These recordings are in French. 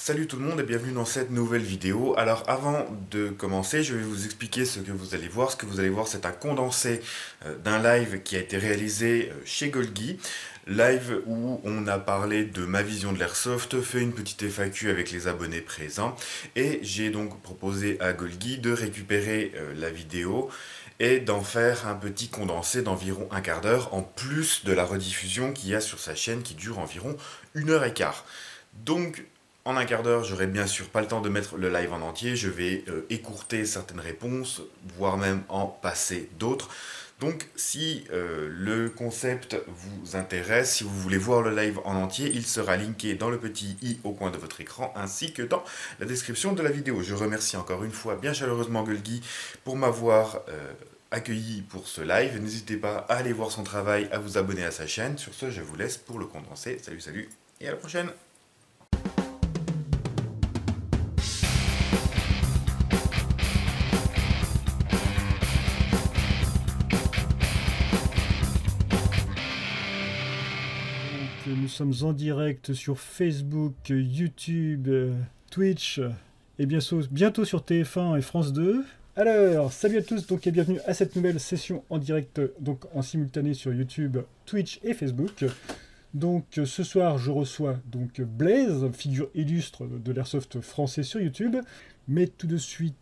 Salut tout le monde et bienvenue dans cette nouvelle vidéo. Alors avant de commencer, je vais vous expliquer ce que vous allez voir. Ce que vous allez voir, c'est un condensé d'un live qui a été réalisé chez Golgi. Live où on a parlé de ma vision de l'airsoft, fait une petite FAQ avec les abonnés présents. Et j'ai donc proposé à Golgi de récupérer la vidéo et d'en faire un petit condensé d'environ un quart d'heure en plus de la rediffusion qu'il y a sur sa chaîne qui dure environ 1 h 15. Donc en un quart d'heure, j'aurai bien sûr pas le temps de mettre le live en entier, je vais écourter certaines réponses, voire même en passer d'autres. Donc si le concept vous intéresse, si vous voulez voir le live en entier, il sera linké dans le petit i au coin de votre écran ainsi que dans la description de la vidéo. Je remercie encore une fois bien chaleureusement Golgi pour m'avoir accueilli pour ce live. N'hésitez pas à aller voir son travail, à vous abonner à sa chaîne. Sur ce, je vous laisse pour le condensé. Salut, salut et à la prochaine. Nous sommes en direct sur Facebook, YouTube, Twitch et bientôt sur TF1 et France 2. Alors, salut à tous donc, et bienvenue à cette nouvelle session en direct, donc en simultané sur YouTube, Twitch et Facebook. Donc ce soir, je reçois donc Blaze, figure illustre de l'airsoft français sur YouTube. Mais tout de suite,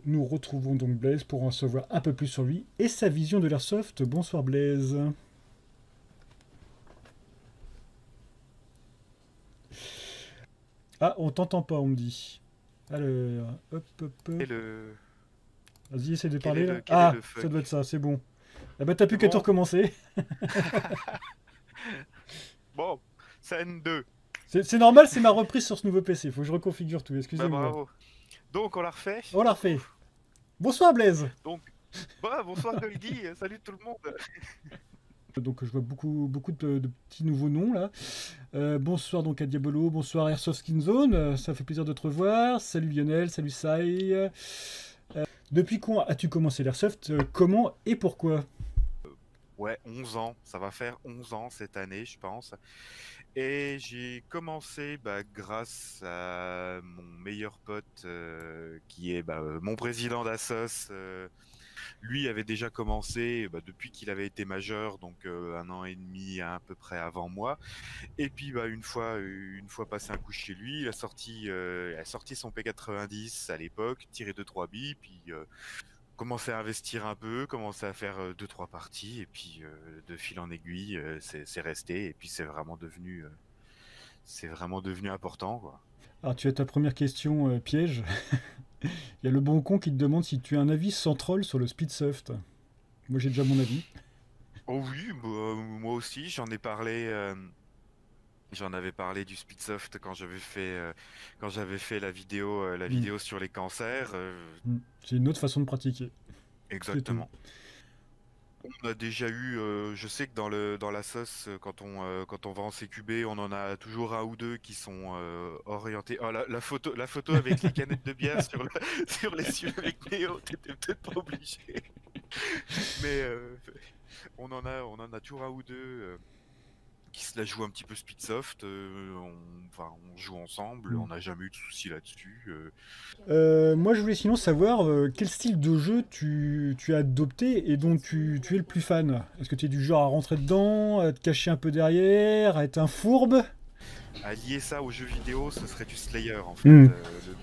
nous retrouvons donc Blaze pour en savoir un peu plus sur lui et sa vision de l'airsoft. Bonsoir Blaze. Ah, on t'entend pas, on me dit. Alors, hop, hop, hop. Vas-y, essaie de parler là. Ah, ça doit être ça, c'est bon. Ah bah t'as plus qu'à tout recommencer. Bon, scène 2. C'est normal, c'est ma reprise sur ce nouveau PC. Faut que je reconfigure tout, excusez-moi. Bah, bravo. Donc on l'a refait. On l'a refait. Bonsoir Blaise. Donc, bah, bonsoir Golgi, salut tout le monde. Donc je vois beaucoup de petits nouveaux noms là. Bonsoir donc à Diabolo, bonsoir Airsoft Skin Zone, ça fait plaisir de te revoir. Salut Lionel, salut Sai. Depuis quand as-tu commencé l'airsoft? Comment et pourquoi? Ouais, 11 ans, ça va faire 11 ans cette année je pense. Et j'ai commencé grâce à mon meilleur pote qui est mon président d'Assos. Lui avait déjà commencé depuis qu'il avait été majeur, donc 1 an et demi à peu près avant moi. Et puis une fois passé un coup chez lui, il a sorti son P90 à l'époque, tiré 2-3 billes, puis commencé à investir un peu, commencé à faire 2-3 parties, et puis de fil en aiguille, c'est resté, et puis c'est vraiment devenu important, quoi. Alors tu as ta première question piège. Il y a le bon con qui te demande si tu as un avis sans troll sur le Speedsoft. Moi j'ai déjà mon avis. Oh oui, moi aussi j'en ai parlé. J'en avais parlé du Speedsoft quand j'avais fait la vidéo sur les cancers. C'est une autre façon de pratiquer. Exactement. On a déjà eu, je sais que dans la sauce, quand on va en CQB, on en a toujours un ou deux qui sont orientés. Oh, la photo avec les canettes de bière sur les cieux avec Néo, t'étais peut-être pas obligé. Mais on en a toujours un ou deux qui se la jouent un petit peu Speedsoft. On joue ensemble, on n'a jamais eu de soucis là-dessus. Moi je voulais sinon savoir quel style de jeu tu as adopté et dont tu es le plus fan. Est-ce que tu es du genre à rentrer dedans, à te cacher un peu derrière, à être un fourbe? À lier ça aux jeux vidéo, ce serait du Slayer en fait. Le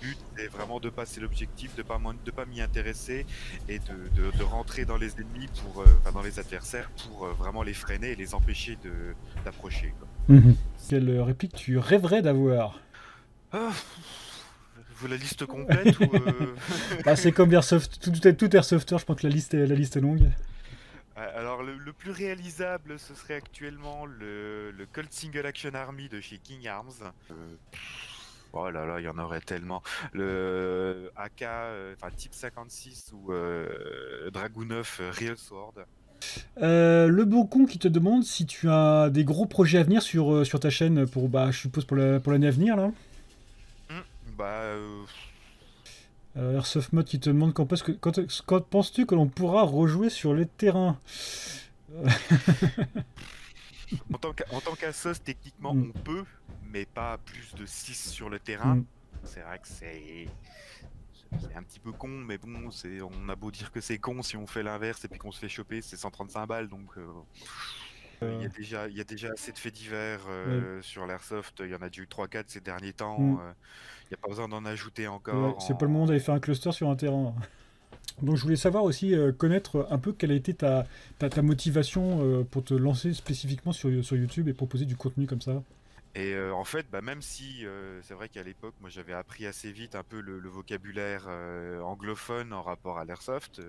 but est vraiment de passer l'objectif, de pas m'y intéresser et de rentrer dans les ennemis dans les adversaires pour vraiment les freiner et les empêcher d'approcher. Quelle réplique tu rêverais d'avoir? Vous la liste complète ou c'est comme Airsoft, tout Airsofter, je pense que la liste est longue. Alors le plus réalisable, ce serait actuellement le Colt Single Action Army de chez King Arms. Oh là là, il y en aurait tellement. Le AK, Type 56 ou Dragoon 9 Real Sword. Le beau con qui te demande si tu as des gros projets à venir sur ta chaîne pour, je suppose pour l'année à venir là. Airsoft Mode qui te demande quand penses-tu que l'on pourra rejouer sur les terrains? En tant qu'assos, techniquement, Mm. on peut, mais pas plus de 6 sur le terrain. Mm. C'est vrai que c'est un petit peu con, mais bon, on a beau dire que c'est con, si on fait l'inverse et puis qu'on se fait choper, c'est 135 balles, donc il y a déjà assez de faits divers sur l'airsoft, il y en a déjà eu 3-4 ces derniers temps, Mm. il n'y a pas besoin d'en ajouter Ouais, encore. c'est pas le moment d'aller faire un cluster sur un terrain. Donc je voulais savoir aussi, connaître un peu quelle a été ta motivation pour te lancer spécifiquement sur YouTube et proposer du contenu comme ça. Et en fait, bah, même si c'est vrai qu'à l'époque, moi j'avais appris assez vite un peu le vocabulaire anglophone en rapport à l'airsoft,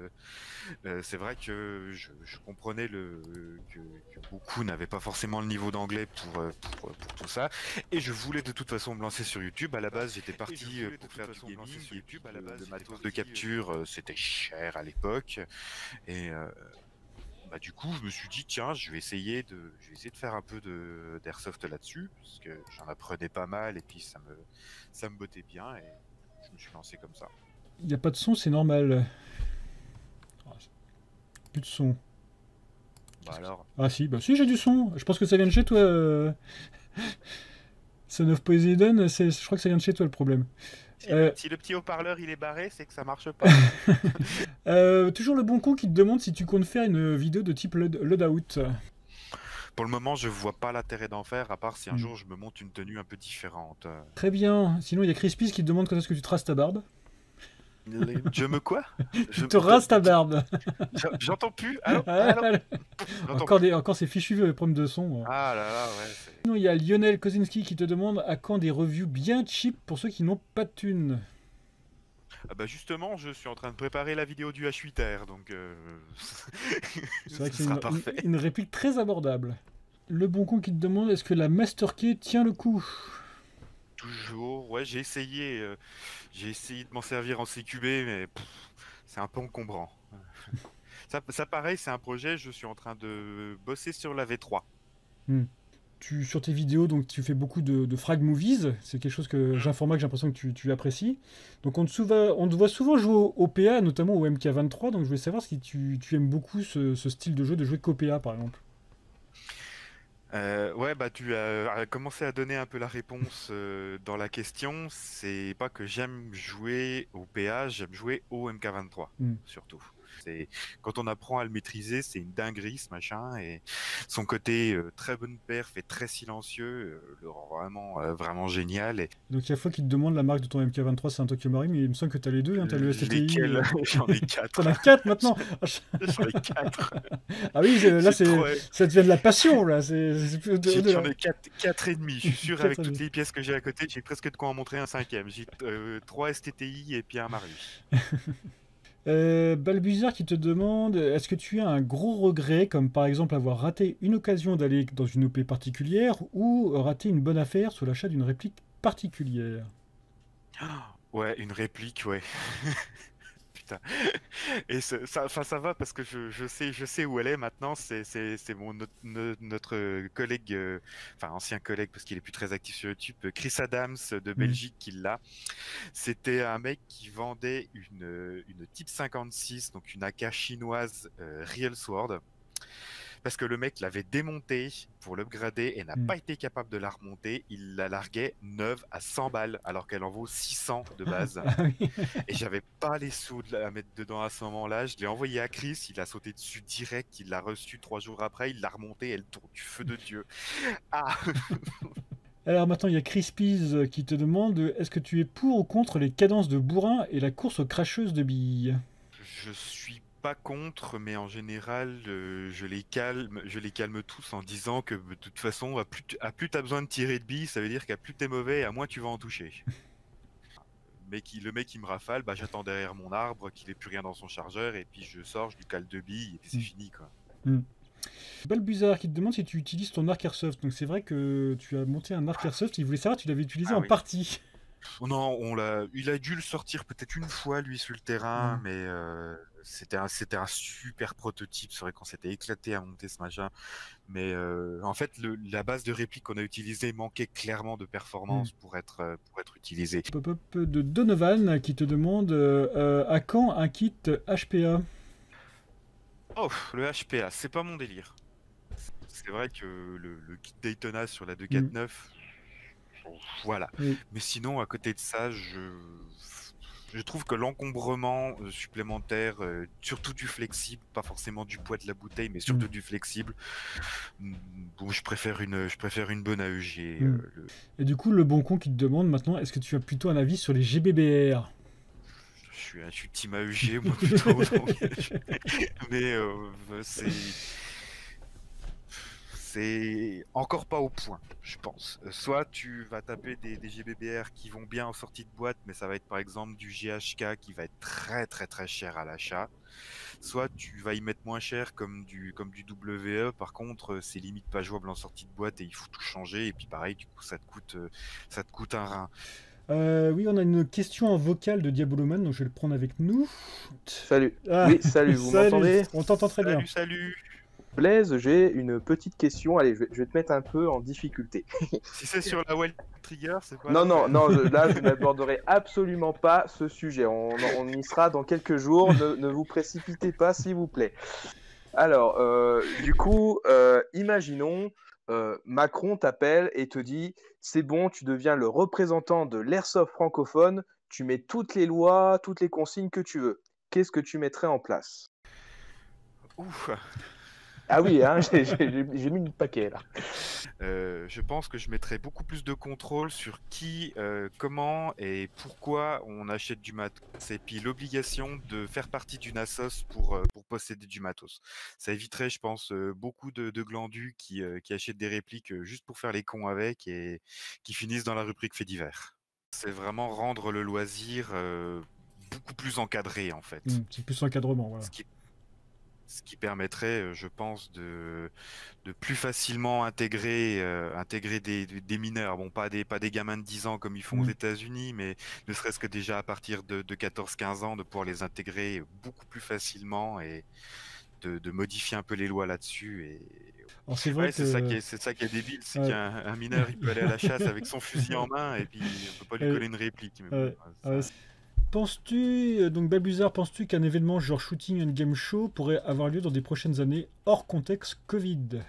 c'est vrai que je comprenais que beaucoup n'avaient pas forcément le niveau d'anglais pour tout ça. Et je voulais de toute façon me lancer sur YouTube. À la base, j'étais parti pour faire du gaming. Et puis, le matos de capture, c'était cher à l'époque. Et bah, du coup, je me suis dit, tiens, je vais essayer de faire un peu d'airsoft là-dessus, parce que j'en apprenais pas mal, et puis ça me bottait bien, et je me suis lancé comme ça. Il n'y a pas de son, c'est normal. Plus de son. Bah alors, Ah si, bah si, j'ai du son. Je pense que ça vient de chez toi. Son of Poseidon, je crois que ça vient de chez toi le problème. si le petit haut-parleur il est barré, c'est que ça marche pas. Toujours le bon con qui te demande si tu comptes faire une vidéo de type loadout. Pour le moment, je vois pas l'intérêt d'en faire, à part si un jour je me monte une tenue un peu différente. Très bien. Sinon, il y a Crispis qui te demande quand est-ce que tu te rases ta barbe. Je me quoi? Tu te rases ta barbe. J'entends plus. Allô. Encore ces fichus problèmes de son. Ah là là, ouais. Sinon, il y a Lionel Kozinski qui te demande à quand des reviews bien cheap pour ceux qui n'ont pas de thunes. Ah bah justement, je suis en train de préparer la vidéo du H8R, donc c'est vrai que ce c'est sera parfait. une réplique très abordable. Le bon con qui te demande est-ce que la Master Key tient le coup? Toujours, ouais, j'ai essayé de m'en servir en CQB, mais c'est un peu encombrant. Ça pareil, c'est un projet, je suis en train de bosser sur la V3. Sur tes vidéos, donc tu fais beaucoup de frag movies, c'est quelque chose que j'ai l'impression que tu apprécies. Donc on te voit souvent jouer au PA, notamment au MK23, donc je voulais savoir si tu aimes beaucoup ce style de jeu, de jouer qu'au PA par exemple. Ouais, bah tu as commencé à donner un peu la réponse dans la question. C'est pas que j'aime jouer au PA, j'aime jouer au MK23 surtout. Quand on apprend à le maîtriser, c'est une dinguerie ce machin, et son côté très bonne perf et très silencieux le rend vraiment génial. Et donc il y a fois qui te demande la marque de ton MK23, c'est un Tokyo Marine, mais il me semble que tu as les deux, hein, tu as le STTI. Lesquels J'en ai 4. T'en as 4 maintenant. J'en ai 4. Ah oui, là ça devient de la passion là. J'en ai 4 et demi. Je suis sûr, avec toutes les pièces que j'ai à côté, j'ai presque de quoi en montrer un cinquième. J'ai 3 STTI et puis un Marius. Balbuzard qui te demande est-ce que tu as un gros regret, comme par exemple avoir raté une occasion d'aller dans une OP particulière ou rater une bonne affaire sur l'achat d'une réplique particulière? Ouais, une réplique, ouais. Putain. Et ça va parce que je sais où elle est maintenant. C'est notre collègue, enfin ancien collègue parce qu'il est plus très actif sur YouTube, Chris Adams de Belgique qui l'a. C'était un mec qui vendait une Type 56, donc une AK chinoise Real Sword. Parce que le mec l'avait démontée pour l'upgrader et n'a pas été capable de la remonter. Il la larguait neuve à 100 balles alors qu'elle en vaut 600 de base. Et j'avais pas les sous de la mettre dedans à ce moment-là. Je l'ai envoyé à Chris, il a sauté dessus direct, il l'a reçu 3 jours après, il l'a remontée, elle tourne du feu de Dieu. Ah. Alors maintenant il y a Crispies qui te demande est-ce que tu es pour ou contre les cadences de bourrin et la course aux cracheuses de billes? Je suis pas contre, mais en général, je les calme tous en disant que de toute façon, à plus t'as besoin de tirer de billes, ça veut dire qu'à plus t'es mauvais, à moins tu vas en toucher. Le mec qui me rafale, bah j'attends derrière mon arbre, qu'il ait plus rien dans son chargeur, et puis je sors, je lui cale 2 billes, et puis c'est fini quoi. Balbuzard qui te demande si tu utilises ton arc airsoft. Donc c'est vrai que tu as monté un arc airsoft, il voulait savoir si tu l'avais utilisé en partie. Non, il a dû le sortir peut-être une fois lui sur le terrain, mais c'était un super prototype. C'est vrai qu'on s'était éclaté à monter ce machin, mais en fait la base de réplique qu'on a utilisée manquait clairement de performance pour être utilisée. Pop-up de Donovan qui te demande à quand un kit HPA? Oh, le HPA, c'est pas mon délire. c'est vrai que le kit Daytona sur la Mm. 249, voilà. Oui. Mais sinon, à côté de ça, je trouve que l'encombrement supplémentaire, surtout du flexible, pas forcément du poids de la bouteille, mais surtout du flexible, bon, je préfère une bonne AEG. Et du coup, le bon con qui te demande maintenant, est-ce que tu as plutôt un avis sur les GBBR? Je suis team AEG, moi, plutôt. Mais c'est encore pas au point, je pense. Soit tu vas taper des GBBR qui vont bien en sortie de boîte, mais ça va être par exemple du GHK qui va être très très très cher à l'achat. Soit tu vas y mettre moins cher comme du WE. Par contre, c'est limite pas jouable en sortie de boîte et il faut tout changer. Et puis pareil, du coup, ça te coûte un rein. Oui, on a une question en vocal de Diaboloman, donc je vais le prendre avec nous. Salut. Ah, Oui, salut, vous salut, m'entendez? on t'entend très bien. Salut. Blaise, j'ai une petite question. Allez, je vais te mettre un peu en difficulté. Si c'est sur la Wild Trigger, c'est pas Non, la non, peine. non, là, je n'aborderai absolument pas ce sujet. On y sera dans quelques jours. Ne vous précipitez pas, s'il vous plaît. Alors, du coup, imaginons, Macron t'appelle et te dit, c'est bon, tu deviens le représentant de l'airsoft francophone, tu mets toutes les lois, toutes les consignes que tu veux. Qu'est-ce que tu mettrais en place? Ouf. Ah oui, hein, j'ai mis le paquet là. Je pense que je mettrais beaucoup plus de contrôle sur qui, comment et pourquoi on achète du matos. Et puis l'obligation de faire partie d'une assos pour posséder du matos. Ça éviterait, je pense, beaucoup de glandus qui achètent des répliques juste pour faire les cons avec et qui finissent dans la rubrique faits divers. C'est vraiment rendre le loisir beaucoup plus encadré en fait. C'est plus encadrement, voilà. Ce qui permettrait, je pense, de plus facilement intégrer des mineurs. Bon, pas des gamins de 10 ans comme ils font aux États-Unis, mais ne serait-ce que déjà à partir de 14-15 ans, de pouvoir les intégrer beaucoup plus facilement et de modifier un peu les lois là-dessus. Alors c'est vrai que... c'est ça qui est débile, c'est qu'un mineur, il peut aller à la chasse avec son fusil en main et puis on peut pas lui coller une réplique. Mais bon, penses-tu, donc Babuzard, penses-tu qu'un événement genre Shooting and Game Show pourrait avoir lieu dans des prochaines années hors contexte Covid?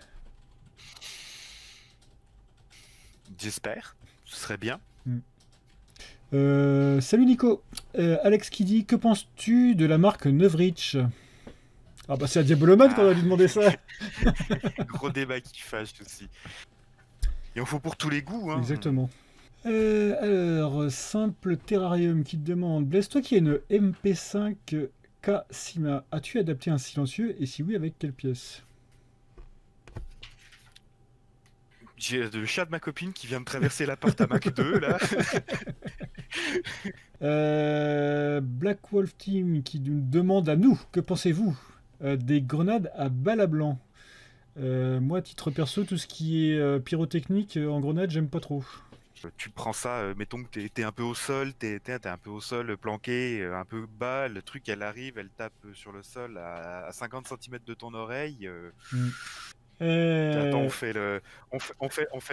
J'espère, ce serait bien. Salut Nico. Alex qui dit, que penses-tu de la marque Nevrich? Ah bah c'est à Diaboloman qu'on va lui demander ça. Gros débat qui fâche aussi. Il en faut pour tous les goûts, hein. Exactement. Alors, Simple Terrarium qui te demande, Blaise, toi qui as une MP5K Sima, as-tu adapté un silencieux et si oui, avec quelle pièce? J'ai le chat de ma copine qui vient de traverser l'appart à Mac 2 là. Black Wolf Team qui nous demande à nous, que pensez-vous des grenades à balles à blanc? Moi, à titre perso, tout ce qui est pyrotechnique en grenade, j'aime pas trop. Tu prends ça, mettons que t'es un peu au sol, t'es un peu au sol planqué, un peu bas, le truc elle arrive, elle tape sur le sol à 50 cm de ton oreille. Attends, on fait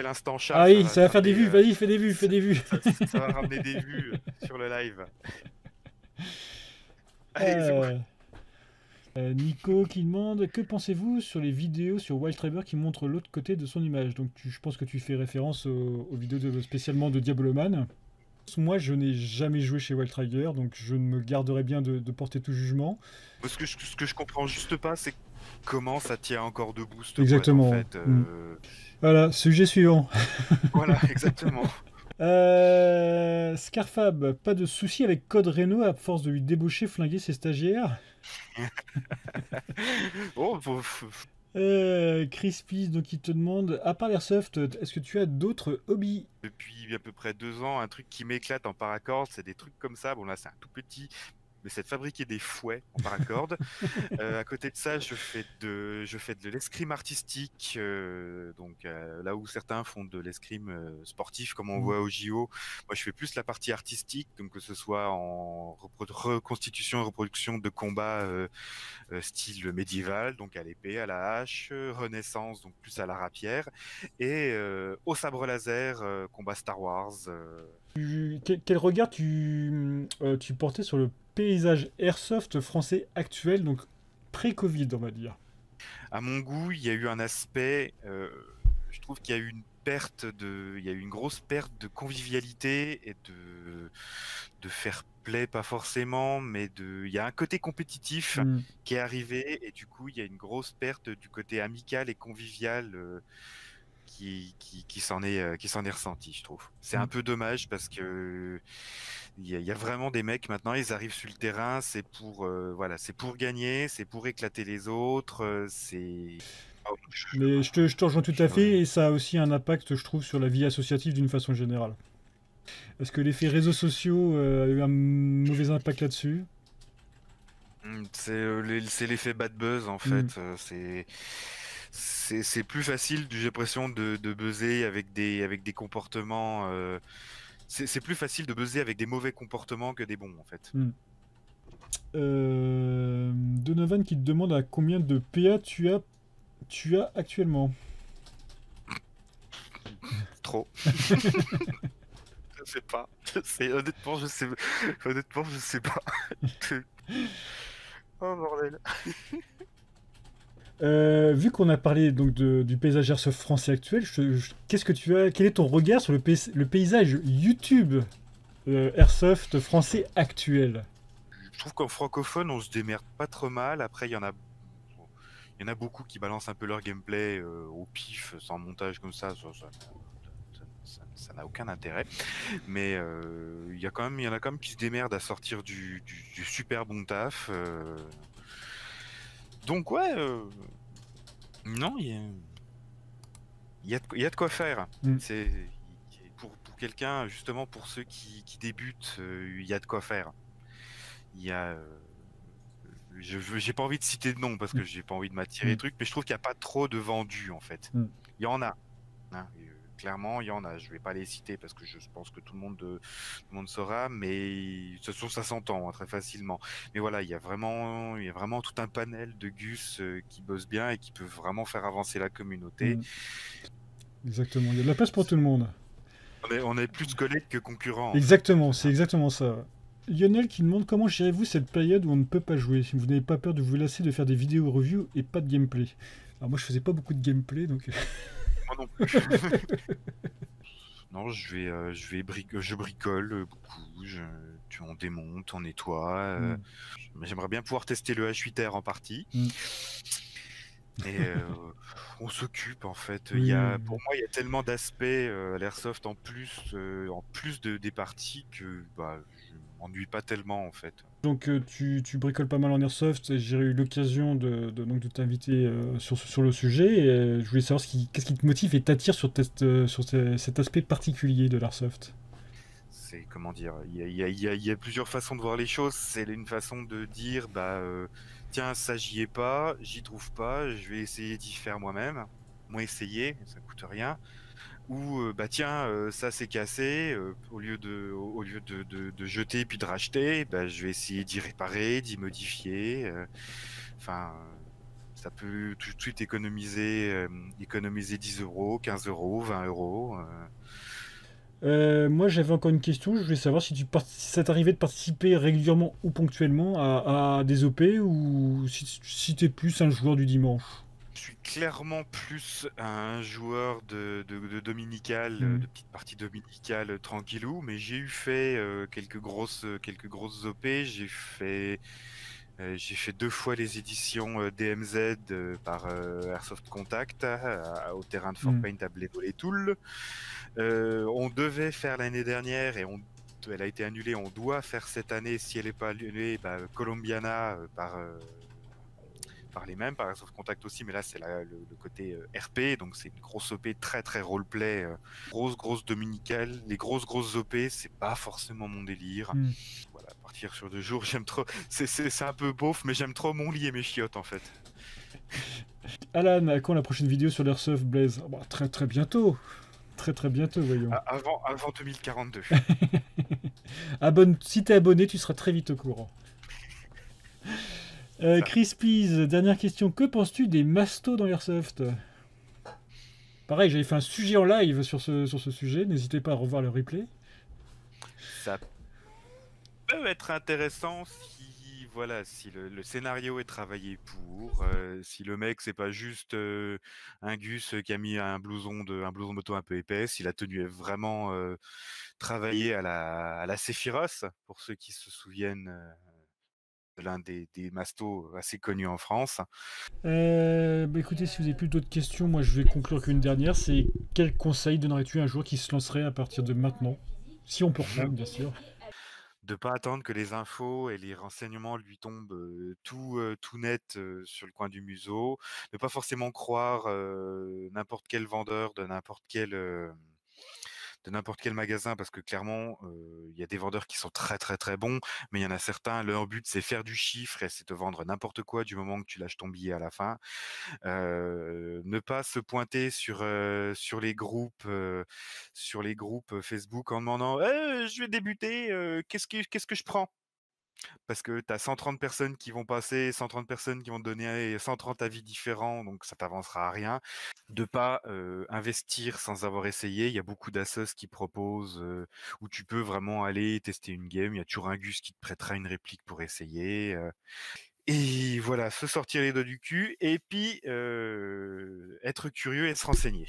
l'instant chat. Ah oui, ça va faire des vues, vas-y, fais des vues, fais des vues. Ça va ramener des vues sur le live. Allez, Nico qui demande, que pensez-vous sur les vidéos sur Wild Traber qui montrent l'autre côté de son image? Donc je pense que tu fais référence aux vidéos spécialement de Diaboloman. Moi, je n'ai jamais joué chez Wild Trager, donc je me garderai bien de porter tout jugement. Ce que je comprends juste pas, c'est comment ça tient encore debout cette exactement. boîte, en fait. Voilà, sujet suivant. Voilà, exactement. Scarfab, pas de souci avec Code Reno à force de lui débaucher, flinguer ses stagiaires. Oh, Crispy, donc il te demande, à part l'Airsoft, est-ce que tu as d'autres hobbies? Depuis à peu près 2 ans, un truc qui m'éclate en paracorde, c'est des trucs comme ça. Bon là, c'est un tout petit, mais c'est de fabriquer des fouets en paracorde. À côté de ça, je fais de l'escrime artistique, donc là où certains font de l'escrime sportif, comme on voit au JO, moi je fais plus la partie artistique, donc que ce soit en reconstitution et reproduction de combats style médiéval, donc à l'épée, à la hache, Renaissance, donc plus à la rapière, et au sabre laser, combat Star Wars. Quel regard tu portais sur le paysage airsoft français actuel, donc pré-Covid, on va dire? À mon goût, il y a eu un aspect, je trouve qu'il y a eu il y a eu une grosse perte de convivialité et de fair play, pas forcément, mais il y a un côté compétitif Mm. qui est arrivé et du coup, il y a une grosse perte du côté amical et convivial qui s'en est ressenti, je trouve. C'est un peu dommage parce que il y a vraiment des mecs maintenant, ils arrivent sur le terrain, c'est pour voilà, c'est pour gagner, c'est pour éclater les autres, c'est. Mais je te rejoins tout à fait, et ça a aussi un impact, je trouve, sur la vie associative d'une façon générale. Est-ce que l'effet réseaux sociaux a eu un mauvais impact là-dessus? C'est l'effet bad buzz en fait. C'est plus facile, j'ai l'impression, de buzzer avec des comportements. C'est plus facile de buzzer avec des mauvais comportements que des bons en fait. Donovan qui te demande à combien de PA tu as actuellement. Trop. Je sais pas. Honnêtement, je sais pas. Oh bordel. Vu qu'on a parlé donc du paysage airsoft français actuel, quel est ton regard sur le paysage YouTube airsoft français actuel? Je trouve qu'en francophone, on se démerde pas trop mal. Après, il y en a beaucoup qui balancent un peu leur gameplay au pif, sans montage comme ça. Ça n'a aucun intérêt. Mais il y en a quand même qui se démerdent à sortir du super bon taf. Donc ouais, non, il y a de quoi faire. C'est pour quelqu'un, justement pour ceux qui débutent, il y a de quoi faire. Il y a j'ai pas envie de citer de nom parce que j'ai pas envie de m'attirer des trucs, mais je trouve qu'il n'y a pas trop de vendus en fait. Il y en a. Hein, clairement, il y en a. Je vais pas les citer parce que je pense que tout le monde saura, mais ça s'entend très facilement. Mais voilà, il y a vraiment tout un panel de gus qui bossent bien et qui peuvent vraiment faire avancer la communauté. Exactement, il y a de la place pour tout le monde. On est plus collègues que concurrents. Exactement, c'est exactement ça. Lionel qui demande comment gérez-vous cette période où on ne peut pas jouer, si vous n'avez pas peur de vous lasser de faire des vidéos reviews et pas de gameplay. Alors moi je faisais pas beaucoup de gameplay donc. Moi non plus. Non, je bricole beaucoup, on démonte, on nettoie. J'aimerais bien pouvoir tester le H8R en partie. Et on s'occupe en fait. Pour moi, il y a tellement d'aspects à l'airsoft en plus des parties que je m'ennuie pas tellement en fait. Donc tu bricoles pas mal en airsoft, et j'ai eu l'occasion de t'inviter sur le sujet, et je voulais savoir qu'est-ce qui te motive et t'attire sur cet aspect particulier de l'airsoft. C'est comment dire, il y a plusieurs façons de voir les choses. C'est une façon de dire tiens, ça j'y ai pas, j'y trouve pas, je vais essayer d'y faire moi-même. Moi essayer, ça coûte rien. Ou tiens, ça c'est cassé, au lieu de jeter puis de racheter, je vais essayer d'y réparer, d'y modifier. Enfin, ça peut tout de suite économiser 10 €, 15 €, 20 €. Moi j'avais encore une question, je voulais savoir si ça t'arrivait de participer régulièrement ou ponctuellement à des OP, ou si t'es plus un joueur du dimanche. Je suis clairement plus un joueur de dominical, de petites parties dominicales tranquillou, mais j'ai fait quelques grosses OP. J'ai fait 2 fois les éditions DMZ par Airsoft Contact au terrain de Fort Payne à Blédol-les-Toules. On devait faire l'année dernière et elle a été annulée. On doit faire cette année, si elle n'est pas annulée, Colombiana par les mêmes, par Airsoft Contact aussi, mais là c'est le côté RP, donc c'est une grosse OP très très roleplay, grosse dominicale. Les grosses OP, c'est pas forcément mon délire. Voilà, partir sur 2 jours, j'aime trop. C'est un peu beauf, mais j'aime trop mon lit et mes chiottes en fait. Alan, à quand la prochaine vidéo sur l'Airsoft, Blaze? Très très bientôt. Très très bientôt, voyons. Avant 2042. Si t'es abonné, tu seras très vite au courant. Chris Pease, dernière question. Que penses-tu des mastos dans l'airsoft? Pareil, j'avais fait un sujet en live sur ce sujet. N'hésitez pas à revoir le replay. Ça peut être intéressant si voilà, si le scénario est travaillé pour, si le mec c'est pas juste un Gus qui a mis un blouson moto un peu épais, si la tenue est vraiment travaillée à la Sephiroth, pour ceux qui se souviennent de l'un des mastos assez connus en France. Bah écoutez, si vous avez plus d'autres questions, moi je vais conclure qu'une dernière. C'est quel conseil donnerais-tu à un joueur qui se lancerait à partir de maintenant? Si on peut reprendre, bien sûr. De pas attendre que les infos et les renseignements lui tombent tout net sur le coin du museau, ne pas forcément croire n'importe quel vendeur de n'importe quel magasin, parce que clairement il y a des vendeurs qui sont très très très bons, mais il y en a certains, leur but c'est faire du chiffre et c'est te vendre n'importe quoi du moment que tu lâches ton billet à la fin. Ne pas se pointer sur les groupes Facebook en demandant je vais débuter, qu'est-ce que je prends? Parce que tu as 130 personnes qui vont passer, 130 personnes qui vont te donner 130 avis différents, donc ça t'avancera à rien. De pas investir sans avoir essayé. Il y a beaucoup d'assos qui proposent où tu peux vraiment aller tester une game. Il y a toujours un Gus qui te prêtera une réplique pour essayer. Et voilà, se sortir les doigts du cul et puis être curieux et se renseigner.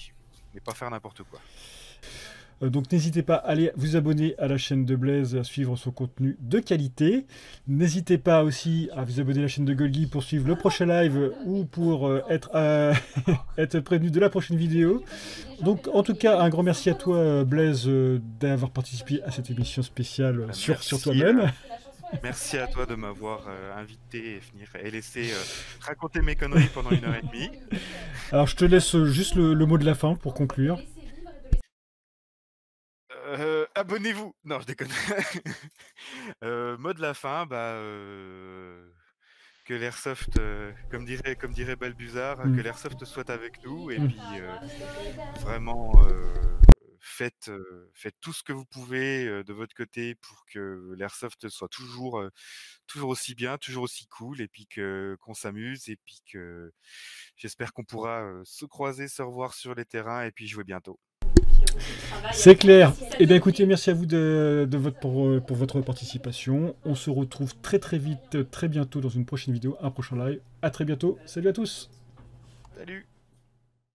Mais pas faire n'importe quoi. Donc n'hésitez pas à aller vous abonner à la chaîne de Blaise et à suivre son contenu de qualité. N'hésitez pas aussi à vous abonner à la chaîne de Golgi pour suivre le prochain live ou pour être prévenu de la prochaine vidéo. Donc en tout cas, un grand merci à toi Blaise d'avoir participé à cette émission spéciale sur toi-même. Merci à toi de m'avoir invité et laissé raconter mes conneries pendant 1h30. Alors je te laisse juste le mot de la fin pour conclure. Abonnez-vous. Non, je déconne. Mot de la fin, que l'airsoft, comme dirait Balbuzard, que l'airsoft soit avec nous et puis vraiment faites tout ce que vous pouvez de votre côté pour que l'airsoft soit toujours aussi bien, toujours aussi cool et puis qu'on s'amuse et puis que j'espère qu'on pourra se croiser, se revoir sur les terrains et puis jouer bientôt. C'est clair. Eh bien écoutez, merci à vous pour votre participation. On se retrouve très très vite, très bientôt dans une prochaine vidéo, un prochain live. À très bientôt. Salut à tous. Salut.